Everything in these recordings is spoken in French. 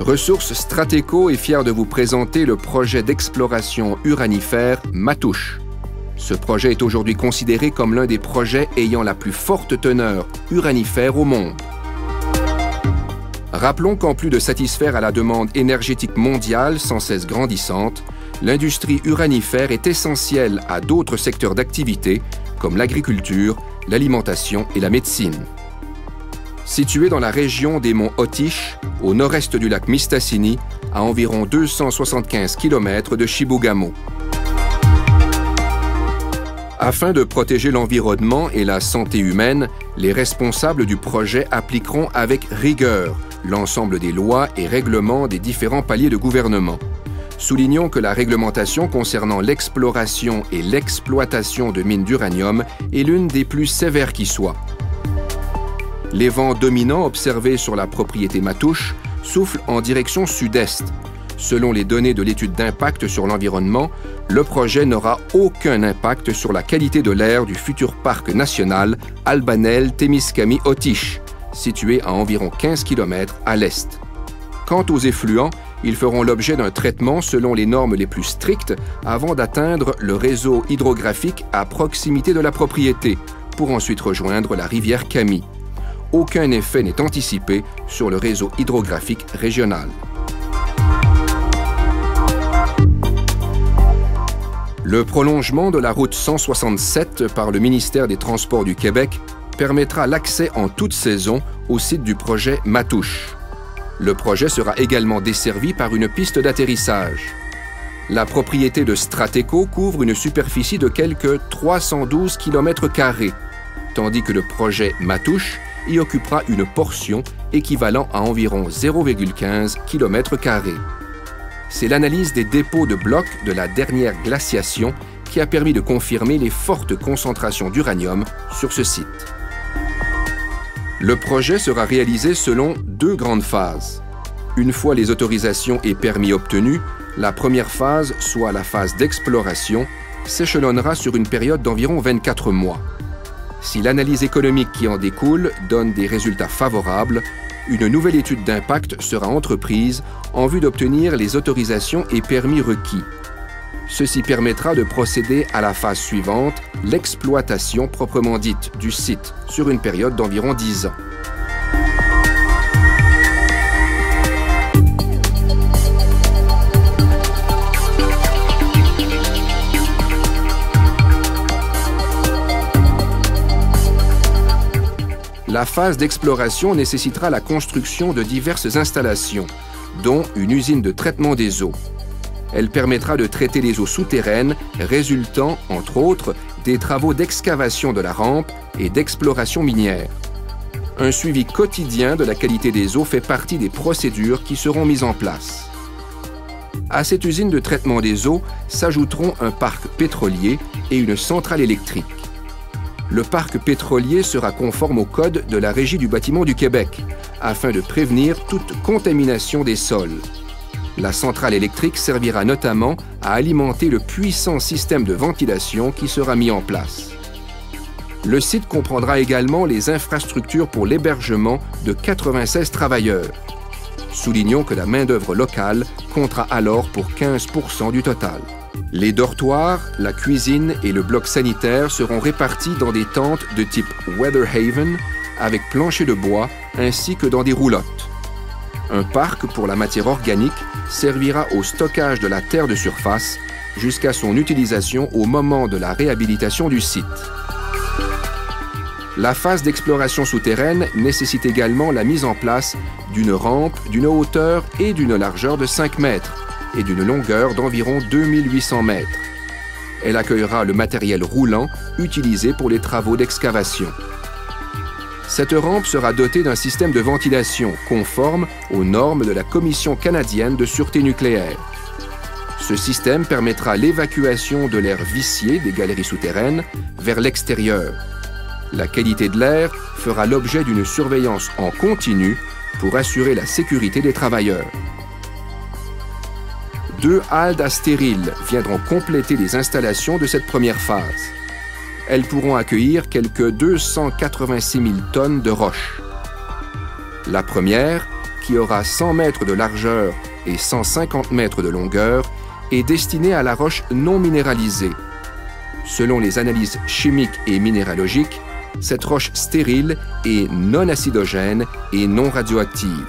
Ressources Stratéco est fier de vous présenter le projet d'exploration uranifère Matoush. Ce projet est aujourd'hui considéré comme l'un des projets ayant la plus forte teneur uranifère au monde. Rappelons qu'en plus de satisfaire à la demande énergétique mondiale sans cesse grandissante, l'industrie uranifère est essentielle à d'autres secteurs d'activité comme l'agriculture, l'alimentation et la médecine. Situé dans la région des monts Otish, au nord-est du lac Mistassini, à environ 275 km de Chibougamau. Afin de protéger l'environnement et la santé humaine, les responsables du projet appliqueront avec rigueur l'ensemble des lois et règlements des différents paliers de gouvernement. Soulignons que la réglementation concernant l'exploration et l'exploitation de mines d'uranium est l'une des plus sévères qui soit. Les vents dominants observés sur la propriété Matoush soufflent en direction sud-est. Selon les données de l'étude d'impact sur l'environnement, le projet n'aura aucun impact sur la qualité de l'air du futur parc national Albanel-Témiscaming-Otish, situé à environ 15 km à l'est. Quant aux effluents, ils feront l'objet d'un traitement selon les normes les plus strictes avant d'atteindre le réseau hydrographique à proximité de la propriété, pour ensuite rejoindre la rivière Kami. Aucun effet n'est anticipé sur le réseau hydrographique régional. Le prolongement de la route 167 par le ministère des Transports du Québec permettra l'accès en toute saison au site du projet Matoush. Le projet sera également desservi par une piste d'atterrissage. La propriété de Stratéco couvre une superficie de quelques 312 km², tandis que le projet Matoush y occupera une portion équivalent à environ 0,15 km². C'est l'analyse des dépôts de blocs de la dernière glaciation qui a permis de confirmer les fortes concentrations d'uranium sur ce site. Le projet sera réalisé selon deux grandes phases. Une fois les autorisations et permis obtenus, la première phase, soit la phase d'exploration, s'échelonnera sur une période d'environ 24 mois. Si l'analyse économique qui en découle donne des résultats favorables, une nouvelle étude d'impact sera entreprise en vue d'obtenir les autorisations et permis requis. Ceci permettra de procéder à la phase suivante, l'exploitation proprement dite du site, sur une période d'environ 10 ans. La phase d'exploration nécessitera la construction de diverses installations, dont une usine de traitement des eaux. Elle permettra de traiter les eaux souterraines résultant, entre autres, des travaux d'excavation de la rampe et d'exploration minière. Un suivi quotidien de la qualité des eaux fait partie des procédures qui seront mises en place. À cette usine de traitement des eaux s'ajouteront un parc pétrolier et une centrale électrique. Le parc pétrolier sera conforme au code de la Régie du bâtiment du Québec, afin de prévenir toute contamination des sols. La centrale électrique servira notamment à alimenter le puissant système de ventilation qui sera mis en place. Le site comprendra également les infrastructures pour l'hébergement de 96 travailleurs. Soulignons que la main-d'œuvre locale comptera alors pour 15% du total. Les dortoirs, la cuisine et le bloc sanitaire seront répartis dans des tentes de type Weather Haven avec plancher de bois ainsi que dans des roulottes. Un parc pour la matière organique servira au stockage de la terre de surface jusqu'à son utilisation au moment de la réhabilitation du site. La phase d'exploration souterraine nécessite également la mise en place d'une rampe d'une hauteur et d'une largeur de 5 mètres et d'une longueur d'environ 2800 mètres. Elle accueillera le matériel roulant utilisé pour les travaux d'excavation. Cette rampe sera dotée d'un système de ventilation conforme aux normes de la Commission canadienne de sûreté nucléaire. Ce système permettra l'évacuation de l'air vicié des galeries souterraines vers l'extérieur. La qualité de l'air fera l'objet d'une surveillance en continu pour assurer la sécurité des travailleurs. 2 haldes à stérile viendront compléter les installations de cette première phase. Elles pourront accueillir quelques 286 000 tonnes de roches. La première, qui aura 100 mètres de largeur et 150 mètres de longueur, est destiné à la roche non minéralisée. Selon les analyses chimiques et minéralogiques, cette roche stérile est non acidogène et non radioactive.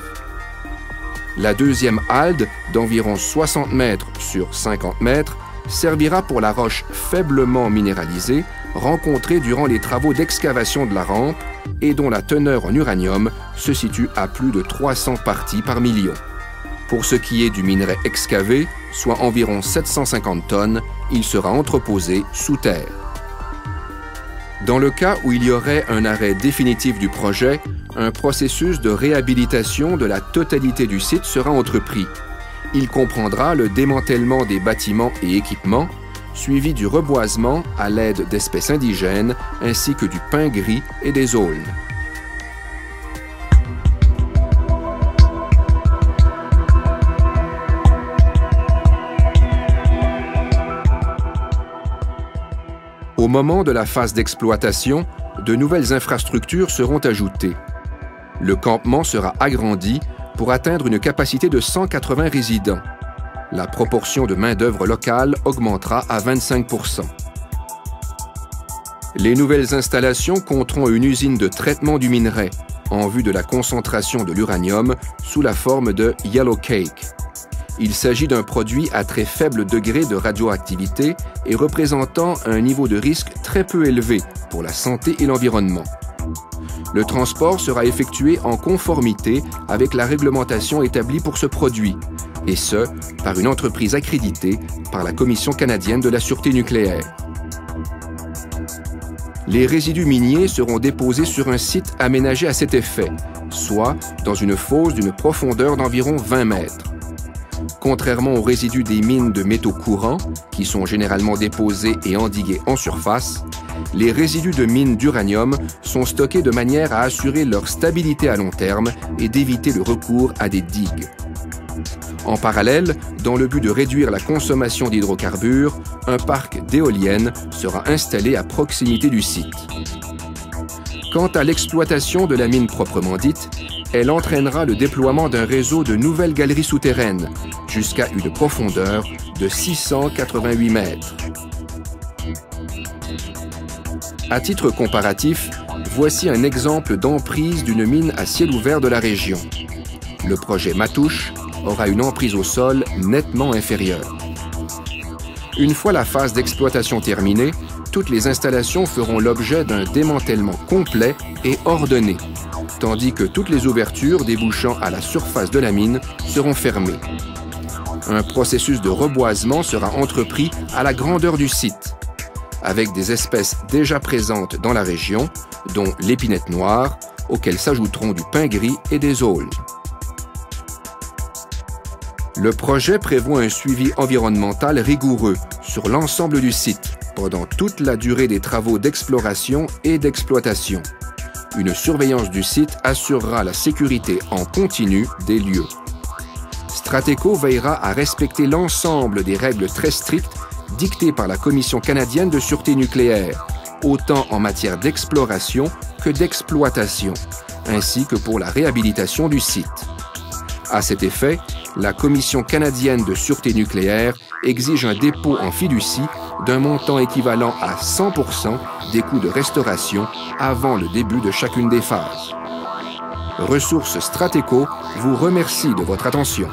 La deuxième halde, d'environ 60 mètres sur 50 mètres, servira pour la roche faiblement minéralisée rencontrée durant les travaux d'excavation de la rampe et dont la teneur en uranium se situe à plus de 300 parties par million. Pour ce qui est du minerai excavé, soit environ 750 tonnes, il sera entreposé sous terre. Dans le cas où il y aurait un arrêt définitif du projet, un processus de réhabilitation de la totalité du site sera entrepris. Il comprendra le démantèlement des bâtiments et équipements, suivi du reboisement à l'aide d'espèces indigènes ainsi que du pin gris et des aulnes. Au moment de la phase d'exploitation, de nouvelles infrastructures seront ajoutées. Le campement sera agrandi pour atteindre une capacité de 180 résidents. La proportion de main-d'œuvre locale augmentera à 25%. Les nouvelles installations compteront une usine de traitement du minerai en vue de la concentration de l'uranium sous la forme de Yellow Cake. Il s'agit d'un produit à très faible degré de radioactivité et représentant un niveau de risque très peu élevé pour la santé et l'environnement. Le transport sera effectué en conformité avec la réglementation établie pour ce produit, et ce, par une entreprise accréditée par la Commission canadienne de la sûreté nucléaire. Les résidus miniers seront déposés sur un site aménagé à cet effet, soit dans une fosse d'une profondeur d'environ 20 mètres. Contrairement aux résidus des mines de métaux courants, qui sont généralement déposés et endigués en surface, les résidus de mines d'uranium sont stockés de manière à assurer leur stabilité à long terme et d'éviter le recours à des digues. En parallèle, dans le but de réduire la consommation d'hydrocarbures, un parc d'éoliennes sera installé à proximité du site. Quant à l'exploitation de la mine proprement dite, elle entraînera le déploiement d'un réseau de nouvelles galeries souterraines jusqu'à une profondeur de 688 mètres. À titre comparatif, voici un exemple d'emprise d'une mine à ciel ouvert de la région. Le projet Matoush aura une emprise au sol nettement inférieure. Une fois la phase d'exploitation terminée, toutes les installations feront l'objet d'un démantèlement complet et ordonné, tandis que toutes les ouvertures débouchant à la surface de la mine seront fermées. Un processus de reboisement sera entrepris à la grandeur du site, avec des espèces déjà présentes dans la région, dont l'épinette noire, auxquelles s'ajouteront du pin gris et des aulnes. Le projet prévoit un suivi environnemental rigoureux sur l'ensemble du site pendant toute la durée des travaux d'exploration et d'exploitation. Une surveillance du site assurera la sécurité en continu des lieux. Strateco veillera à respecter l'ensemble des règles très strictes dictées par la Commission canadienne de sûreté nucléaire, autant en matière d'exploration que d'exploitation, ainsi que pour la réhabilitation du site. À cet effet, la Commission canadienne de sûreté nucléaire exige un dépôt en fiducie d'un montant équivalent à 100% des coûts de restauration avant le début de chacune des phases. Ressources Strateco vous remercie de votre attention.